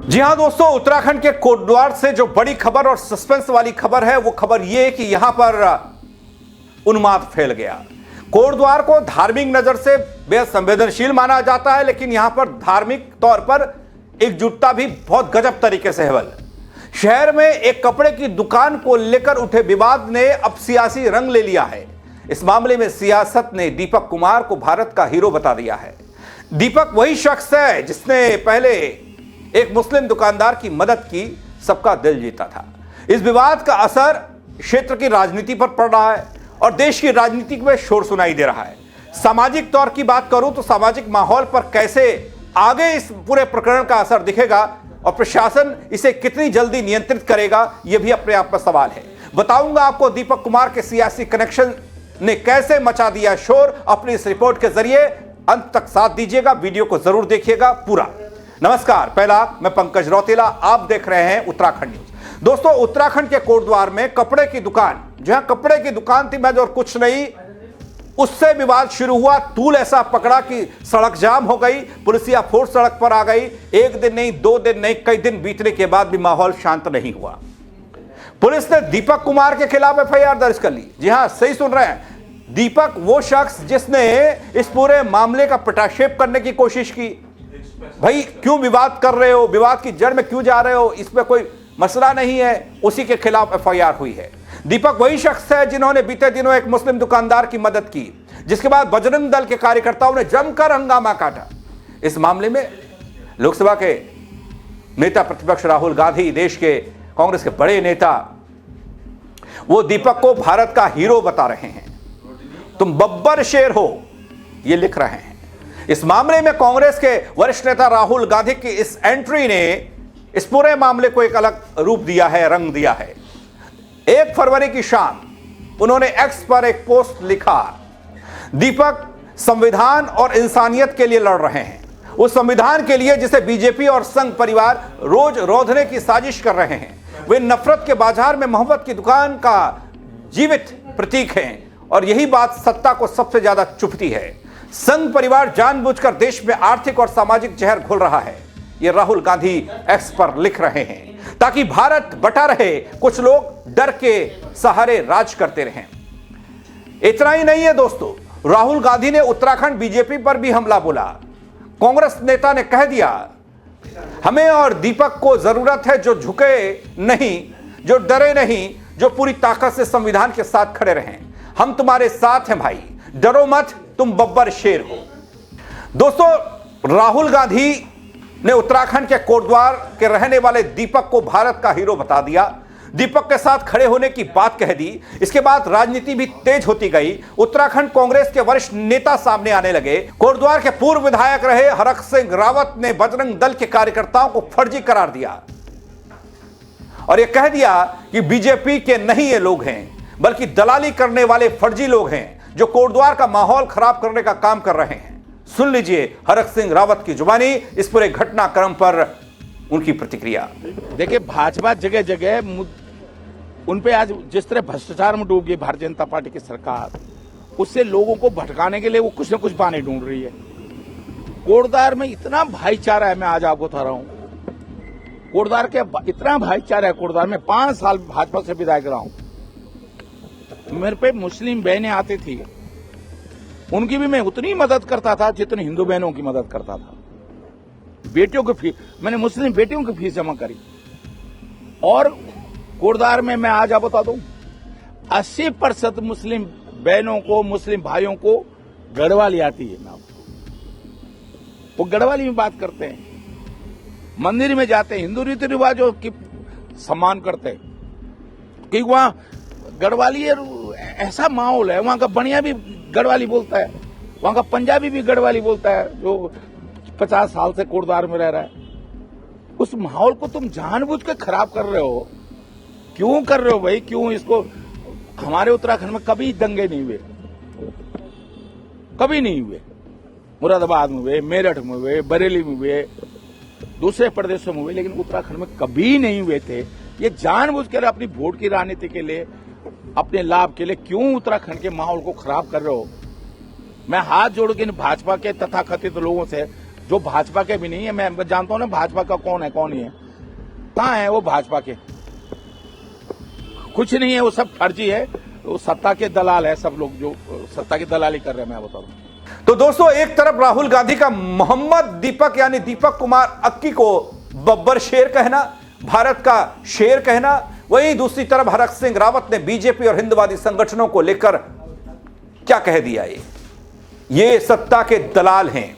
जी हां दोस्तों, उत्तराखंड के कोटद्वार से जो बड़ी खबर और सस्पेंस वाली खबर है वो खबर ये है कि यहां पर उन्माद फैल गया। कोटद्वार को धार्मिक नजर से बेहद संवेदनशील माना जाता है, लेकिन यहां पर धार्मिक तौर पर एकजुटता भी बहुत गजब तरीके से है। शहर में एक कपड़े की दुकान को लेकर उठे विवाद ने अब सियासी रंग ले लिया है। इस मामले में सियासत ने दीपक कुमार को भारत का हीरो बता दिया है। दीपक वही शख्स है जिसने पहले एक मुस्लिम दुकानदार की मदद की, सबका दिल जीता था। इस विवाद का असर क्षेत्र की राजनीति पर पड़ रहा है और देश की राजनीति में शोर सुनाई दे रहा है। सामाजिक तौर की बात करूं तो सामाजिक माहौल पर कैसे आगे इस पूरे प्रकरण का असर दिखेगा और प्रशासन इसे कितनी जल्दी नियंत्रित करेगा, यह भी अपने आप में सवाल है। बताऊंगा आपको दीपक कुमार के सियासी कनेक्शन ने कैसे मचा दिया शोर। अपनी इस रिपोर्ट के जरिए अंत तक साथ दीजिएगा, वीडियो को जरूर देखिएगा पूरा। नमस्कार, पहला मैं पंकज रौतेला, आप देख रहे हैं उत्तराखंड न्यूज। दोस्तों, उत्तराखंड के कोटद्वार में कपड़े की दुकान, जहां कपड़े की दुकान थी मैं और कुछ नहीं, उससे विवाद शुरू हुआ। तूल ऐसा पकड़ा कि सड़क जाम हो गई, पुलिसिया फोर्स सड़क पर आ गई। एक दिन नहीं, 2 दिन नहीं, कई दिन बीतने के बाद भी माहौल शांत नहीं हुआ। पुलिस ने दीपक कुमार के खिलाफ एफआईआर दर्ज कर ली। जी हां, सही सुन रहे हैं, दीपक वो शख्स जिसने इस पूरे मामले का पटाक्षेप करने की कोशिश की। भाई क्यों विवाद कर रहे हो, विवाद की जड़ में क्यों जा रहे हो, इसमें कोई मसला नहीं है, उसी के खिलाफ एफआईआर हुई है। दीपक वही शख्स है जिन्होंने बीते दिनों एक मुस्लिम दुकानदार की मदद की, जिसके बाद बजरंग दल के कार्यकर्ताओं ने जमकर हंगामा काटा। इस मामले में लोकसभा के नेता प्रतिपक्ष राहुल गांधी, देश के कांग्रेस के बड़े नेता, वो दीपक को भारत का हीरो बता रहे हैं। तुम बब्बर शेर हो, ये लिख रहे हैं। इस मामले में कांग्रेस के वरिष्ठ नेता राहुल गांधी की इस एंट्री ने इस पूरे मामले को एक अलग रूप दिया है, रंग दिया है। 1 फरवरी की शाम उन्होंने एक्स पर एक पोस्ट लिखा, दीपक संविधान और इंसानियत के लिए लड़ रहे हैं, उस संविधान के लिए जिसे बीजेपी और संघ परिवार रोज रोधने की साजिश कर रहे हैं। वे नफरत के बाजार में मोहब्बत की दुकान का जीवित प्रतीक हैं और यही बात सत्ता को सबसे ज्यादा चुभती है। संघ परिवार जानबूझकर देश में आर्थिक और सामाजिक जहर घोल रहा है, ये राहुल गांधी एक्स पर लिख रहे हैं, ताकि भारत बटा रहे, कुछ लोग डर के सहारे राज करते रहें। इतना ही नहीं है दोस्तों, राहुल गांधी ने उत्तराखंड बीजेपी पर भी हमला बोला। कांग्रेस नेता ने कह दिया, हमें और दीपक को जरूरत है जो झुके नहीं, जो डरे नहीं, जो पूरी ताकत से संविधान के साथ खड़े रहें। हम तुम्हारे साथ हैं भाई, डरो मत, तुम बब्बर शेर हो। दोस्तों, राहुल गांधी ने उत्तराखंड के कोटद्वार के रहने वाले दीपक को भारत का हीरो बता दिया, दीपक के साथ खड़े होने की बात कह दी। इसके बाद राजनीति भी तेज होती गई। उत्तराखंड कांग्रेस के वरिष्ठ नेता सामने आने लगे। कोटद्वार के पूर्व विधायक रहे हरक सिंह रावत ने बजरंग दल के कार्यकर्ताओं को फर्जी करार दिया और यह कह दिया कि बीजेपी के नहीं ये लोग हैं, बल्कि दलाली करने वाले फर्जी लोग हैं जो कोटद्वार का माहौल खराब करने का काम कर रहे हैं। सुन लीजिए हरक सिंह रावत की जुबानी इस पूरे घटनाक्रम पर उनकी प्रतिक्रिया। देखिए, भाजपा जगह जगह उन पे आज जिस तरह भ्रष्टाचार में डूब गई भारतीय जनता पार्टी की सरकार, उससे लोगों को भटकाने के लिए वो कुछ न कुछ बहाने ढूंढ रही है। कोटद्वार में इतना भाईचारा है, मैं आज आपको बता रहा हूं, कोटद्वार के इतना भाईचारा है। कोटद्वार में 5 साल भाजपा से विधायक रहा हूं। मेरे पे मुस्लिम बहनें आती थी, उनकी भी मैं उतनी मदद करता था जितनी हिंदू बहनों की मदद करता था। बेटियों की फीस, मैंने मुस्लिम बेटियों की फीस जमा करी। और कोटद्वार में मैं आज आपको बता दूं, 80% मुस्लिम बहनों को, मुस्लिम भाइयों को गढ़वाली आती है। वो गढ़वाली में बात करते हैं, मंदिर में जाते हैं, हिंदू रीति रिवाजों की सम्मान करते हैं, क्योंकि वहां गढ़वाली ऐसा माहौल है। वहां का बनिया भी गढ़वाली बोलता है, वहां का पंजाबी भी गढ़वाली बोलता है, जो 50 साल से कोटद्वार में रह रहा है। उस माहौल को तुम जानबूझ के खराब कर रहे हो। क्यों कर रहे हो भाई, क्यों? इसको हमारे उत्तराखंड में कभी दंगे नहीं हुए, कभी नहीं हुए। मुरादाबाद में हुए, मेरठ में हुए, बरेली में हुए, दूसरे प्रदेशों में हुए, लेकिन उत्तराखंड में कभी नहीं हुए थे। ये जानबूझकर अपनी वोट की राजनीति के लिए, अपने लाभ के लिए क्यों उत्तराखंड के माहौल को खराब कर रहे हो? मैं हाथ जोड़ के भाजपा के तथाकथित लोगों से जो भाजपा के भी नहीं है। मैं जानता हूं ना भाजपा का कौन है कौन नहीं है। कहां है वो भाजपा के? कुछ नहीं है, वो सब फर्जी है, वो सत्ता के दलाल है सब लोग, जो सत्ता की दलाली कर रहे हैं। मैं बता दूं तो दोस्तों, एक तरफ राहुल गांधी का मोहम्मद दीपक यानी दीपक कुमार अक्की को बब्बर शेर कहना, भारत का शेर कहना, वहीं दूसरी तरफ हरक सिंह रावत ने बीजेपी और हिंदवादी संगठनों को लेकर क्या कह दिया। ये सत्ता के दलाल हैं।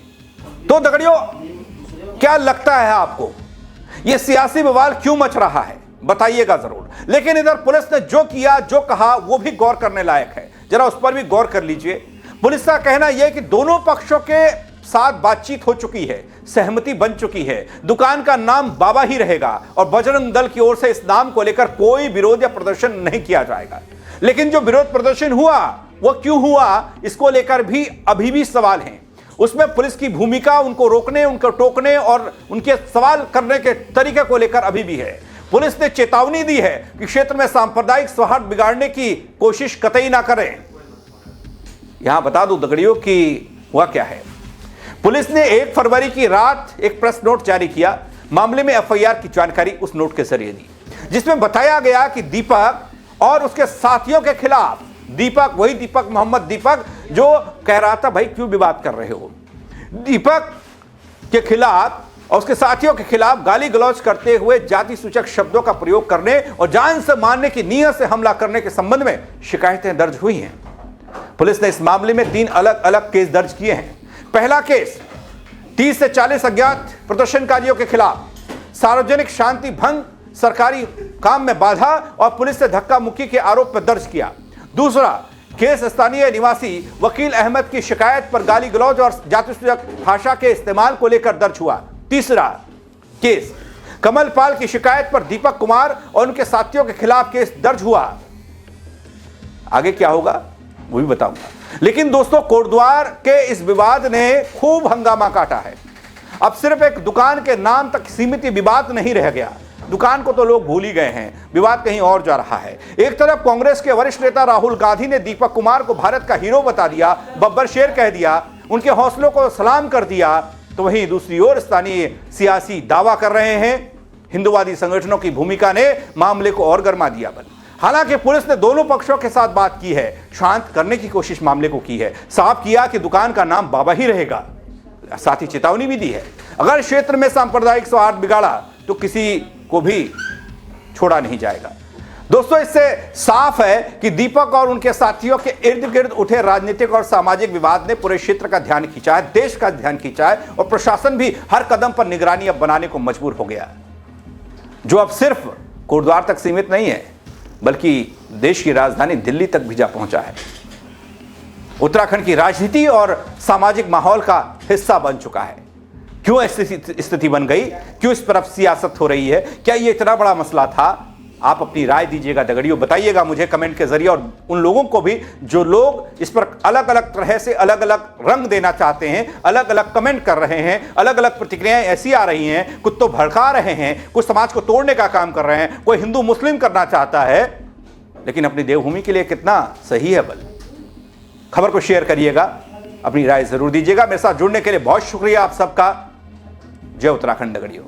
तो दगड़ियों, क्या लगता है आपको ये सियासी बवाल क्यों मच रहा है? बताइएगा जरूर। लेकिन इधर पुलिस ने जो किया जो कहा वो भी गौर करने लायक है, जरा उस पर भी गौर कर लीजिए। पुलिस का कहना यह कि दोनों पक्षों के साथ बातचीत हो चुकी है, सहमति बन चुकी है, दुकान का नाम बाबा ही रहेगा और बजरंग दल की ओर से इस नाम को लेकर कोई विरोध या प्रदर्शन नहीं किया जाएगा। लेकिन जो विरोध प्रदर्शन हुआ वो क्यों हुआ, इसको लेकर भी अभी भी सवाल हैं। उसमें पुलिस की भूमिका उनको रोकने, उनको टोकने और उनके सवाल करने के तरीके को लेकर अभी भी है। पुलिस ने चेतावनी दी है कि क्षेत्र में सांप्रदायिक सौहार्द बिगाड़ने की कोशिश कतई ना करें। यहां बता दूं दगड़ियों कि हुआ क्या है। पुलिस ने 1 फरवरी की रात एक प्रेस नोट जारी किया, मामले में एफआईआर की जानकारी उस नोट के जरिए दी, जिसमें बताया गया कि दीपक और उसके साथियों के खिलाफ, दीपक वही दीपक मोहम्मद दीपक जो कह रहा था भाई क्यों विवाद कर रहे हो, दीपक के खिलाफ और उसके साथियों के खिलाफ गाली गलौज करते हुए जाति सूचक शब्दों का प्रयोग करने और जान से मारने की नीयत से हमला करने के संबंध में शिकायतें दर्ज हुई हैं। पुलिस ने इस मामले में 3 अलग अलग केस दर्ज किए हैं। पहला केस 30 से 40 अज्ञात प्रदर्शनकारियों के खिलाफ सार्वजनिक शांति भंग, सरकारी काम में बाधा और पुलिस से धक्का मुक्की के आरोप पर दर्ज किया। दूसरा केस स्थानीय निवासी वकील अहमद की शिकायत पर गाली गलौज और जातिसूचक भाषा के इस्तेमाल को लेकर दर्ज हुआ। तीसरा केस कमल पाल की शिकायत पर दीपक कुमार और उनके साथियों के खिलाफ केस दर्ज हुआ। आगे क्या होगा वो भी बताऊंगा। लेकिन दोस्तों, कोटद्वार के इस विवाद ने खूब हंगामा काटा है। अब सिर्फ एक दुकान के नाम तक सीमित विवाद नहीं रह गया, दुकान को तो लोग भूल ही गए हैं, विवाद कहीं और जा रहा है। एक तरफ कांग्रेस के वरिष्ठ नेता राहुल गांधी ने दीपक कुमार को भारत का हीरो बता दिया, बब्बर शेर कह दिया, उनके हौसलों को सलाम कर दिया, तो वहीं दूसरी ओर स्थानीय सियासी दावा कर रहे हैं। हिंदुवादी संगठनों की भूमिका ने मामले को और गर्मा दिया। हालांकि पुलिस ने दोनों पक्षों के साथ बात की है, शांत करने की कोशिश मामले को की है, साफ किया कि दुकान का नाम बाबा ही रहेगा, साथ ही चेतावनी भी दी है अगर क्षेत्र में सांप्रदायिक सौहार्द बिगाड़ा तो किसी को भी छोड़ा नहीं जाएगा। दोस्तों, इससे साफ है कि दीपक और उनके साथियों के इर्द गिर्द उठे राजनीतिक और सामाजिक विवाद ने पूरे क्षेत्र का ध्यान खींचा है, देश का ध्यान खींचा है और प्रशासन भी हर कदम पर निगरानी अब बनाने को मजबूर हो गया, जो अब सिर्फ कोटद्वार तक सीमित नहीं है बल्कि देश की राजधानी दिल्ली तक भी जा पहुंचा है। उत्तराखंड की राजनीति और सामाजिक माहौल का हिस्सा बन चुका है। क्यों ऐसी स्थिति बन गई, क्यों इस तरफ सियासत हो रही है, क्या ये इतना बड़ा मसला था? आप अपनी राय दीजिएगा दगड़ियों, बताइएगा मुझे कमेंट के जरिए, और उन लोगों को भी जो लोग इस पर अलग अलग तरह से अलग अलग रंग देना चाहते हैं, अलग अलग कमेंट कर रहे हैं, अलग अलग प्रतिक्रियाएं ऐसी आ रही हैं, कुछ तो भड़का रहे हैं, कुछ समाज को तोड़ने का काम कर रहे हैं, कोई हिंदू मुस्लिम करना चाहता है, लेकिन अपनी देवभूमि के लिए कितना सही है बल। खबर को शेयर करिएगा, अपनी राय जरूर दीजिएगा। मेरे साथ जुड़ने के लिए बहुत शुक्रिया आप सबका। जय उत्तराखंड दगड़ियों।